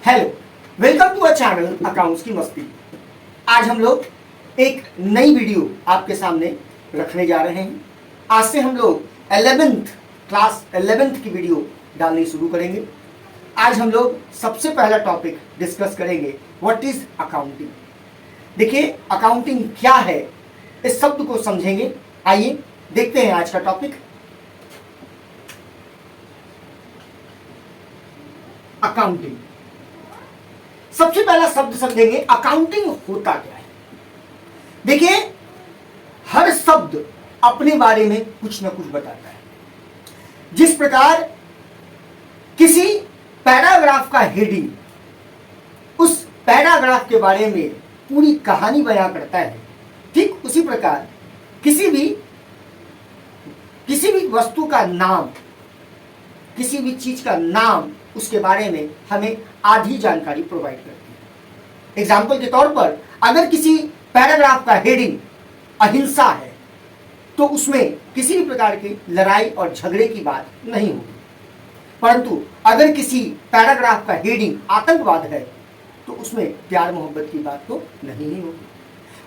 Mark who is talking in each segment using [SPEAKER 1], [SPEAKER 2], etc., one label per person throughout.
[SPEAKER 1] Hello, welcome to our channel accounts की मस्ती। आज हम लोग एक नई वीडियो आपके सामने रखने जा रहे हैं। आज से हम लोग 11th की वीडियो डालनी शुरू करेंगे। आज हम लोग सबसे पहला टॉपिक डिस्कस करेंगे, व्हाट इज अकाउंटिंग। देखिए, अकाउंटिंग क्या है, इस शब्द को समझेंगे। आइए देखते हैं आज का टॉपिक। अकाउंटिंग, सबसे पहला शब्द समझेंगे, अकाउंटिंग होता क्या है। देखिए, हर शब्द अपने बारे में कुछ ना कुछ बताता है। जिस प्रकार किसी पैराग्राफ का हेडिंग उस पैराग्राफ के बारे में पूरी कहानी बयां करता है, ठीक उसी प्रकार किसी भी वस्तु का नाम, किसी भी चीज का नाम, उसके बारे में हमें आधी जानकारी प्रोवाइड करती है। एग्जाम्पल के तौर पर, अगर किसी पैराग्राफ का हेडिंग अहिंसा है तो उसमें किसी भी प्रकार की लड़ाई और झगड़े की बात नहीं होगी। परंतु अगर किसी पैराग्राफ का हेडिंग आतंकवाद है तो उसमें प्यार मोहब्बत की बात तो नहीं ही होगी।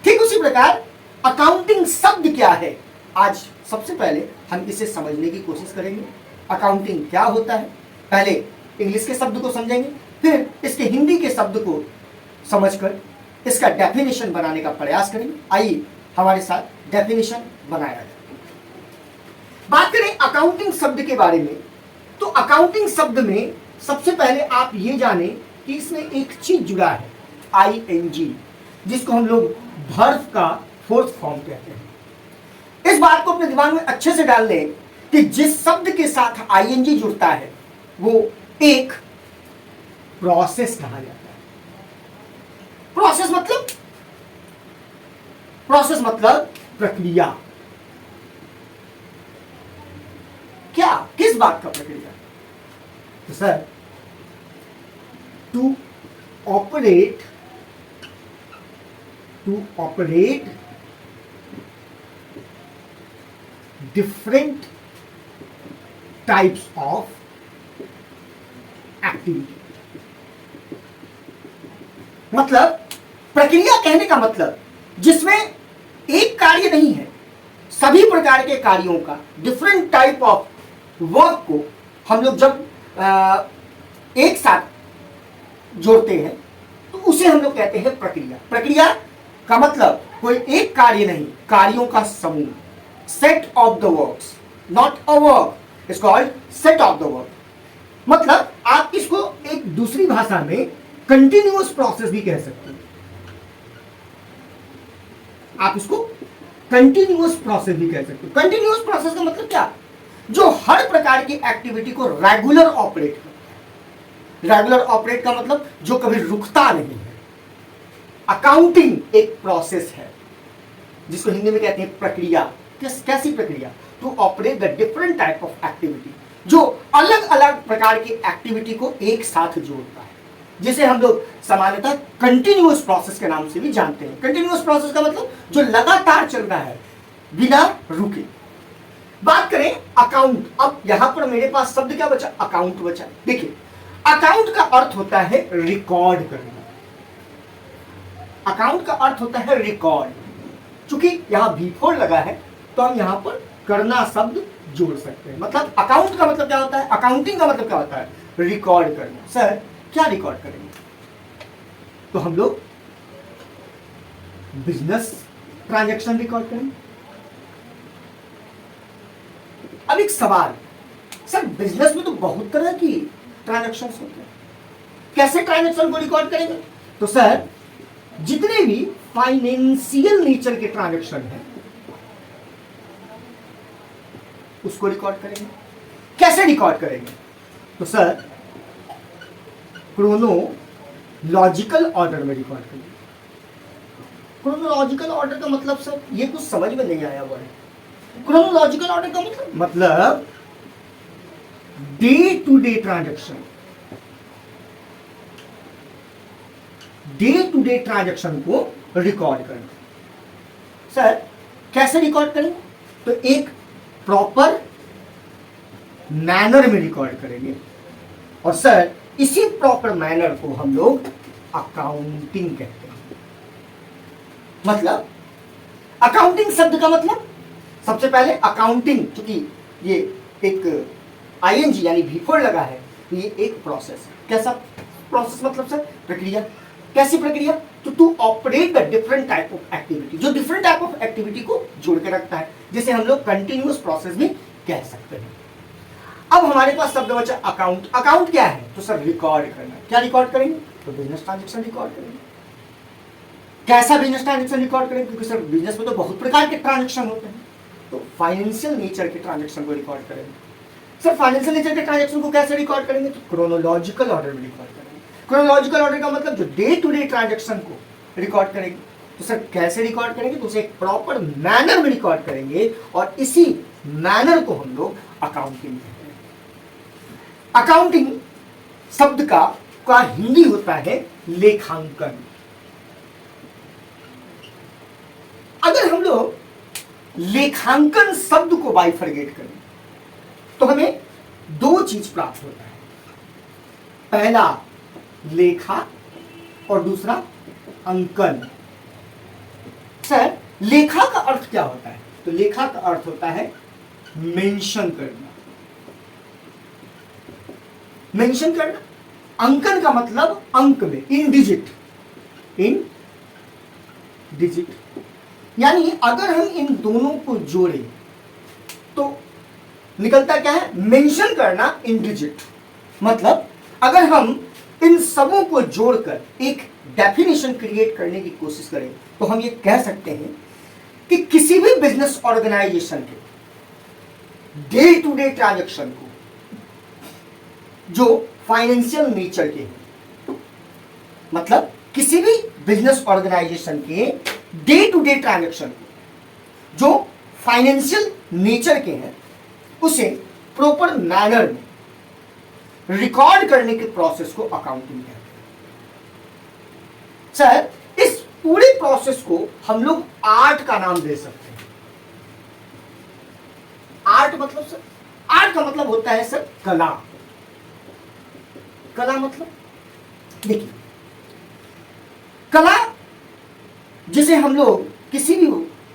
[SPEAKER 1] ठीक उसी प्रकार अकाउंटिंग शब्द क्या है, आज सबसे पहले हम इसे समझने की कोशिश करेंगे। अकाउंटिंग क्या होता है, पहले इंग्लिश के शब्द को समझेंगे, फिर इसके हिंदी के शब्द को समझकर इसका डेफिनेशन बनाने का प्रयास करेंगे। आइए हमारे साथ डेफिनेशन बनाया जाए। बात करें अकाउंटिंग शब्द के बारे में, तो अकाउंटिंग शब्द में सबसे पहले आप ये जाने कि इसमें एक चीज जुड़ा है, ING, जिसको हम लोग वर्ब का फोर्थ फॉर्म कहते हैं। इस बात को अपने दिमाग में अच्छे से डाल लें कि जिस शब्द के साथ ING जुड़ता है वो एक प्रोसेस कहा जाता है। प्रोसेस मतलब प्रक्रिया। क्या, किस बात का प्रक्रिया? तो sir, to operate different types of activity. मतलब प्रक्रिया कहने का मतलब जिसमें एक कार्य नहीं है, सभी प्रकार के कार्यों का, डिफरेंट टाइप ऑफ वर्क को हम लोग जब एक साथ जोड़ते हैं तो उसे हम लोग कहते हैं प्रक्रिया। प्रक्रिया का मतलब कोई एक कार्य नहीं, कार्यों का समूह, set of the works, not a work is called set of the work. मतलब आप इसको एक दूसरी भाषा में कंटिन्यूअस प्रोसेस भी कह सकते हैं। आप इसको कंटिन्यूअस प्रोसेस भी कह सकते हो। कंटिन्यूअस प्रोसेस का मतलब क्या? जो हर प्रकार की एक्टिविटी को रेगुलर ऑपरेट करता है। रेगुलर ऑपरेट का मतलब जो कभी रुकता नहीं है। अकाउंटिंग एक प्रोसेस है जिसको हिंदी में कहते हैं प्रक्रिया। कैसी प्रक्रिया? To operate the different type of activity, जो अलग अलग प्रकार की एक्टिविटी को एक साथ जोड़ता है, जिसे हम लोग सामान्यतः कंटिन्यूअस प्रोसेस के नाम से भी जानते हैं। कंटिन्यूअस प्रोसेस का मतलब जो लगातार चल रहा है बिना रुके। बात करें अकाउंट, अब यहां पर मेरे पास शब्द क्या बचा? अकाउंट बचा। देखिए, अकाउंट का अर्थ होता है रिकॉर्ड करना। अकाउंट का अर्थ होता है रिकॉर्ड। चूंकि यहां V4 लगा है तो हम यहां पर करना शब्द जोड़ सकते हैं। मतलब अकाउंट का मतलब क्या होता है, अकाउंटिंग का मतलब क्या होता है? रिकॉर्ड करना। सर, क्या रिकॉर्ड करेंगे? तो हम लोग बिजनेस ट्रांजैक्शन रिकॉर्ड करेंगे। अब एक सवाल, सर बिजनेस में तो बहुत तरह की ट्रांजैक्शन होते हैं, कैसे ट्रांजैक्शन को रिकॉर्ड करेंगे? तो सर, जितने भी फाइनेंशियल नेचर के ट्रांजैक्शन हैं उसको रिकॉर्ड करेंगे। कैसे रिकॉर्ड करेंगे? तो सर, क्रोनोलॉजिकल ऑर्डर में रिकॉर्ड करेंगे। क्रोनोलॉजिकल ऑर्डर का मतलब सर, ये कुछ समझ में नहीं आया हुआ है। क्रोनोलॉजिकल ऑर्डर का मतलब day to day transaction, day to day transaction को रिकॉर्ड करना। सर, कैसे रिकॉर्ड करेंगे? तो एक प्रॉपर मैनर में रिकॉर्ड करेंगे। और सर, इसी प्रॉपर मैनर को हम लोग अकाउंटिंग कहते हैं। मतलब अकाउंटिंग शब्द का मतलब, सबसे पहले अकाउंटिंग, क्योंकि ये एक आईएनजी यानी V4 लगा है, तो ये एक प्रोसेस है। कैसा प्रोसेस मतलब सर? प्रक्रिया। कैसी प्रक्रिया? तो to operate the different type of activity, जो डिफरेंट टाइप ऑफ एक्टिविटी को जोड़ के रखता है, जिसे हम लोग कंटिन्यूअस प्रोसेस भी कह सकते हैं। अब हमारे पास शब्द बचा अकाउंट। अकाउंट क्या है? तो सर रिकॉर्ड करना। क्या रिकॉर्ड करेंगे? तो बिजनेस ट्रांजेक्शन रिकॉर्ड करेंगे। कैसा बिजनेस ट्रांजेक्शन रिकॉर्ड करेंगे? क्योंकि सर बिजनेस में तो बहुत प्रकार के ट्रांजेक्शन होते हैं, तो फाइनेंशियल नेचर के ट्रांजेक्शन को रिकॉर्ड करेंगे। सर फाइनेंशियल नेचर के ट्रांजेक्शन को कैसे रिकॉर्ड करेंगे? तो क्रोनोलॉजिकल ऑर्डर में रिकॉर्ड करेंगे। क्रोनोलॉजिकल ऑर्डर का मतलब जो डे टू डे ट्रांजेक्शन को रिकॉर्ड करेंगे। तो सर कैसे रिकॉर्ड करेंगे? तो उसे एक प्रॉपर मैनर में रिकॉर्ड करेंगे, और इसी मैनर को हम लोग अकाउंटिंग कहते हैं। अकाउंटिंग शब्द का हिंदी होता है लेखांकन। अगर हम लोग लेखांकन शब्द को बाइफरगेट करें तो हमें दो चीज प्राप्त होता है। पहला लेखा और दूसरा अंकन। सर लेखा का अर्थ क्या होता है? तो लेखा का अर्थ होता है मेंशन करना। मेंशन करना। अंकन का मतलब अंक में, इन डिजिट। इन डिजिट यानी अगर हम इन दोनों को जोड़ें तो निकलता क्या है? मेंशन करना इन डिजिट। मतलब अगर हम इन सबों को जोड़कर एक डेफिनेशन क्रिएट करने की कोशिश करें तो हम ये कह सकते हैं कि किसी भी बिजनेस ऑर्गेनाइजेशन के डे टू डे ट्रांजैक्शन को, जो फाइनेंशियल नेचर के हैं, मतलब किसी भी बिजनेस ऑर्गेनाइजेशन के डे टू डे ट्रांजैक्शन को जो फाइनेंशियल नेचर के हैं, उसे प्रॉपर मैनर में रिकॉर्ड करने के प्रोसेस को अकाउंटिंग कहते हैं। सर इस पूरे प्रोसेस को हम लोग आर्ट का नाम दे सकते हैं। आर्ट मतलब सर, आर्ट का मतलब होता है सर कला। कला मतलब देखिए, कला जिसे हम लोग किसी भी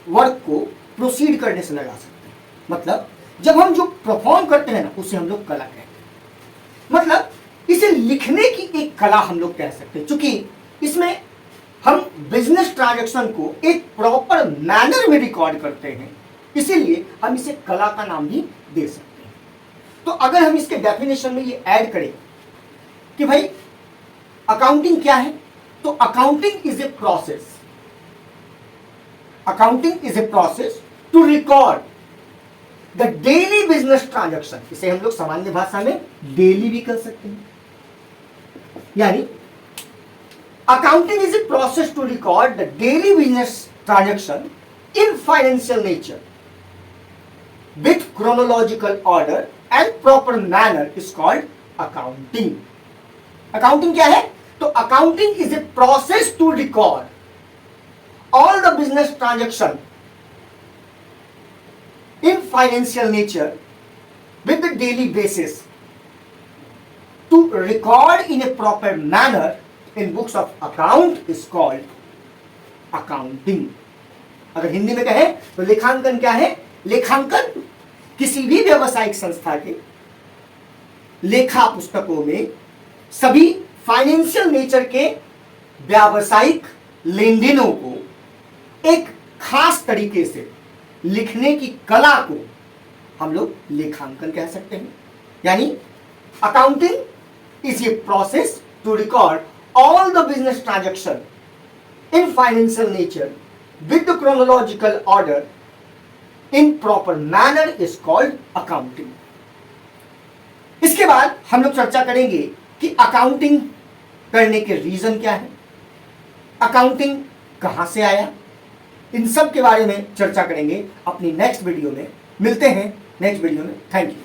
[SPEAKER 1] वर्क को प्रोसीड करने से लगा सकते हैं। मतलब जब हम जो परफॉर्म करते हैं ना, उसे हम लोग कला कहते हैं। मतलब इसे लिखने की एक कला हम लोग कह सकते हैं, क्योंकि इसमें हम बिजनेस ट्रांजैक्शन को एक प्रॉपर मैनर में रिकॉर्ड करते हैं, इसीलिए हम इसे कला का नाम भी दे सकते हैं। तो अगर हम इसके डेफिनेशन में ये ऐड करें कि भाई अकाउंटिंग क्या है, तो accounting is a process. Accounting is a process to record the daily business transaction. इसे हम लोग सामान्य भाषा में डेली भी कर सकते हैं। यानी accounting is a process to record the daily business transaction in financial nature with chronological order and proper manner is called accounting. Accounting क्या है? तो accounting is a process to record all the business transaction in financial nature with the daily basis to record in a proper manner in books of account is called accounting। अगर हिंदी में कहें तो लेखांकन क्या है? लेखांकन किसी भी व्यावसायिक संस्था के लेखा पुस्तकों में सभी फाइनेंशियल नेचर के व्यावसायिक लेन देनों को एक खास तरीके से लिखने की कला को हम लोग लेखांकन कह सकते हैं। यानी accounting is a process to record all the business transaction in financial nature with the chronological order in proper manner is called accounting. इसके बाद हम लोग चर्चा करेंगे कि अकाउंटिंग करने के रीजन क्या है, अकाउंटिंग कहां से आया, इन सब के बारे में चर्चा करेंगे अपनी नेक्स्ट वीडियो में। मिलते हैं नेक्स्ट वीडियो में। Thank you.